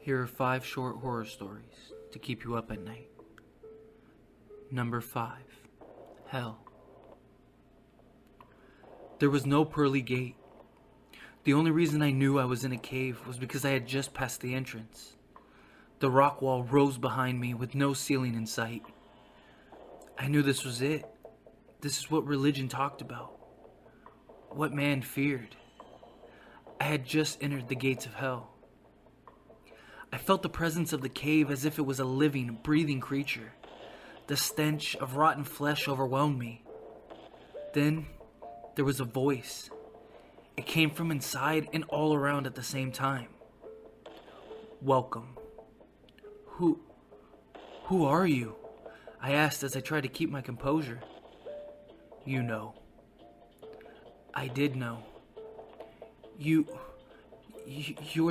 Here are 5 short horror stories to keep you up at night. Number 5. Hell. There was no pearly gate. The only reason I knew I was in a cave was because I had just passed the entrance. The rock wall rose behind me with no ceiling in sight. I knew this was it. This is what religion talked about. What man feared. I had just entered the gates of hell. I felt the presence of the cave as if it was a living, breathing creature. The stench of rotten flesh overwhelmed me. Then, there was a voice. It came from inside and all around at the same time. Welcome. Who are you? I asked as I tried to keep my composure. You know. I did know. You're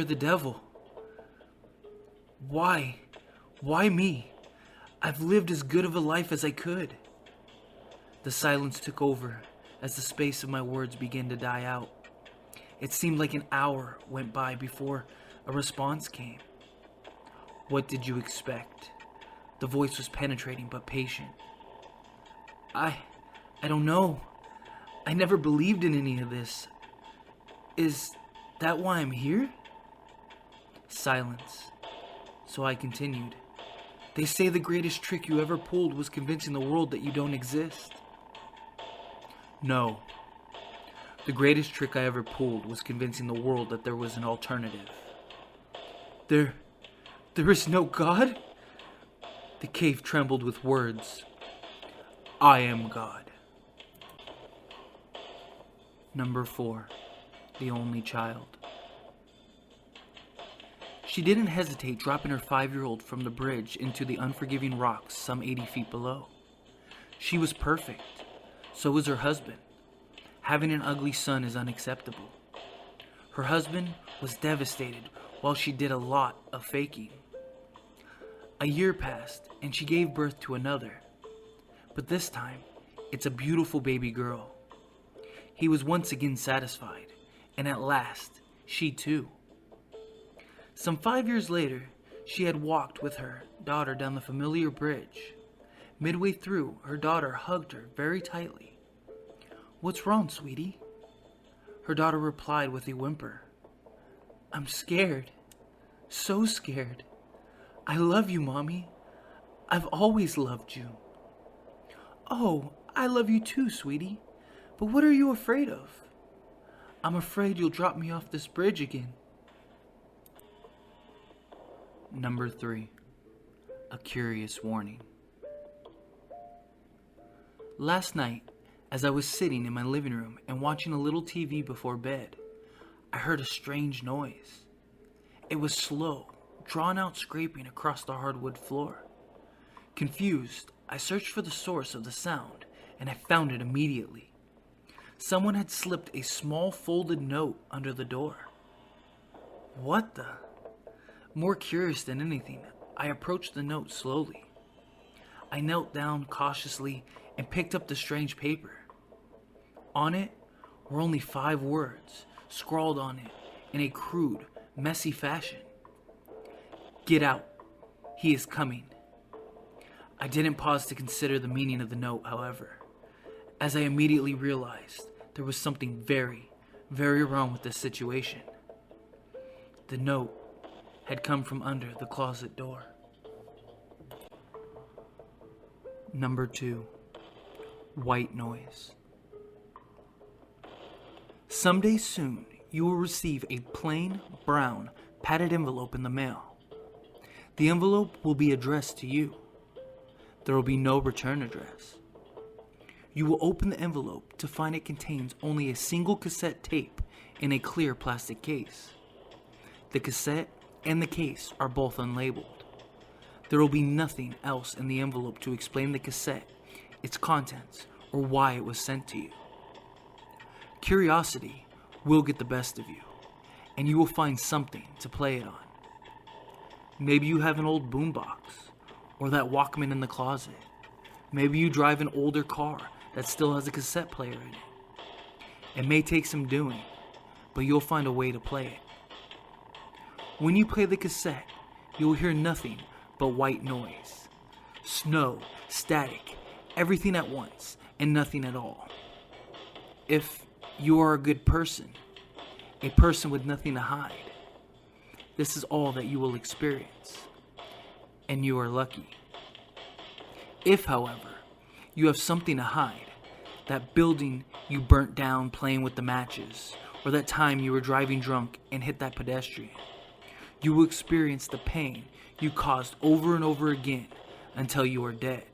the devil. Why? Why me? I've lived as good of a life as I could. The silence took over as the space of my words began to die out. It seemed like an hour went by before a response came. What did you expect? The voice was penetrating but patient. I don't know. I never believed in any of this. Is that why I'm here? Silence. So I continued. They say the greatest trick you ever pulled was convincing the world that you don't exist. No. The greatest trick I ever pulled was convincing the world that there was an alternative. There is no God? The cave trembled with words. I am God. Number 4. The only child. She didn't hesitate dropping her 5-year-old from the bridge into the unforgiving rocks some 80 feet below. She was perfect. So was her husband. Having an ugly son is unacceptable. Her husband was devastated while she did a lot of faking. A year passed and she gave birth to another. But this time, it's a beautiful baby girl. He was once again satisfied, and at last, she too. Some 5 years later, she had walked with her daughter down the familiar bridge. Midway through, her daughter hugged her very tightly. What's wrong, sweetie? Her daughter replied with a whimper. I'm scared. So scared. I love you, Mommy. I've always loved you. Oh, I love you too, sweetie. But what are you afraid of? I'm afraid you'll drop me off this bridge again. Number 3. A curious warning. Last night, as I was sitting in my living room and watching a little TV before bed, I heard a strange noise. It was slow, drawn-out scraping across the hardwood floor. Confused, I searched for the source of the sound, and I found it immediately. Someone had slipped a small folded note under the door. What the? More curious than anything, I approached the note slowly. I knelt down cautiously and picked up the strange paper. On it were only 5 words, scrawled on it in a crude, messy fashion. Get out. He is coming. I didn't pause to consider the meaning of the note, however, as I immediately realized there was something very, very wrong with this situation. The note had come from under the closet door. Number 2. White noise. Someday soon, you will receive a plain, brown, padded envelope in the mail. The envelope will be addressed to you. There will be no return address. You will open the envelope to find it contains only a single cassette tape in a clear plastic case. The cassette and the case are both unlabeled. There will be nothing else in the envelope to explain the cassette, its contents, or why it was sent to you. Curiosity will get the best of you, and you will find something to play it on. Maybe you have an old boombox, or that Walkman in the closet. Maybe you drive an older car that still has a cassette player in it. It may take some doing, but you'll find a way to play it. When you play the cassette, you will hear nothing but white noise. Snow, static, everything at once, and nothing at all. If you are a good person, a person with nothing to hide, this is all that you will experience, and you are lucky. If, however, you have something to hide, that building you burnt down playing with the matches, or that time you were driving drunk and hit that pedestrian, you will experience the pain you caused over and over again until you are dead.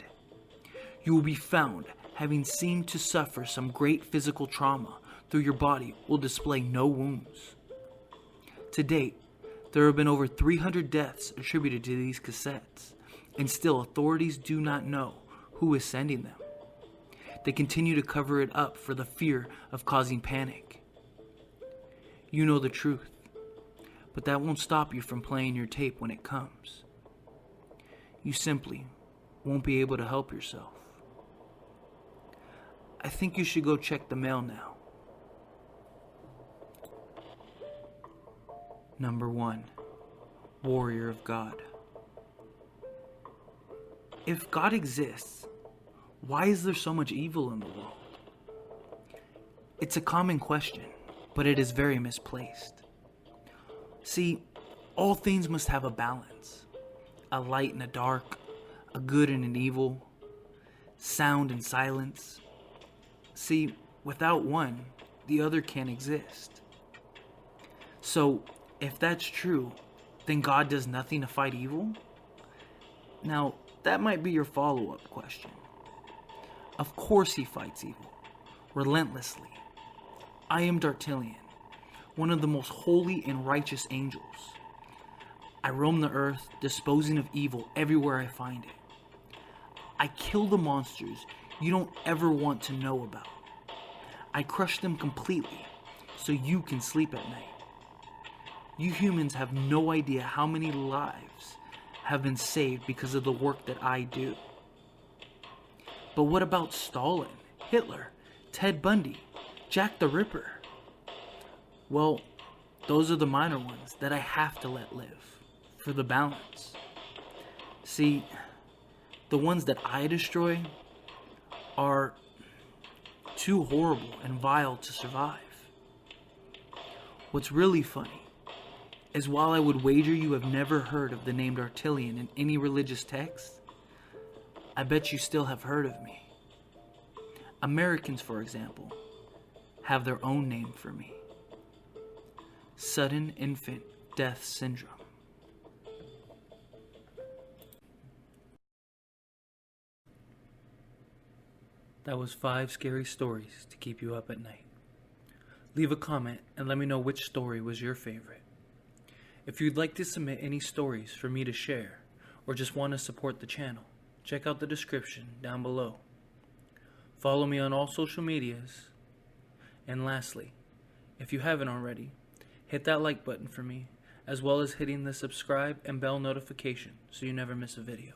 You will be found having seemed to suffer some great physical trauma, though your body will display no wounds. To date, there have been over 300 deaths attributed to these cassettes, and still authorities do not know who is sending them. They continue to cover it up for the fear of causing panic. You know the truth, but that won't stop you from playing your tape when it comes. You simply won't be able to help yourself. I think you should go check the mail now. Number 1. Warrior of God. If God exists, why is there so much evil in the world? It's a common question, but it is very misplaced. See, all things must have a balance. A light and a dark, a good and an evil, sound and silence. See, without one, the other can't exist. So, if that's true, then God does nothing to fight evil? Now, that might be your follow-up question. Of course he fights evil, relentlessly. I am Dartilian, one of the most holy and righteous angels. I roam the earth, disposing of evil everywhere I find it. I kill the monsters you don't ever want to know about. I crush them completely, so you can sleep at night. You humans have no idea how many lives have been saved because of the work that I do. But what about Stalin, Hitler, Ted Bundy, Jack the Ripper? Well, those are the minor ones that I have to let live, for the balance. See, the ones that I destroy are too horrible and vile to survive. What's really funny is while I would wager you have never heard of the name Dartilian in any religious text, I bet you still have heard of me. Americans, for example, have their own name for me. Sudden Infant Death Syndrome. That was 5 scary stories to keep you up at night. Leave a comment and let me know which story was your favorite. If you'd like to submit any stories for me to share, or just want to support the channel, check out the description down below. Follow me on all social medias. And lastly, if you haven't already, hit that like button for me, as well as hitting the subscribe and bell notification so you never miss a video.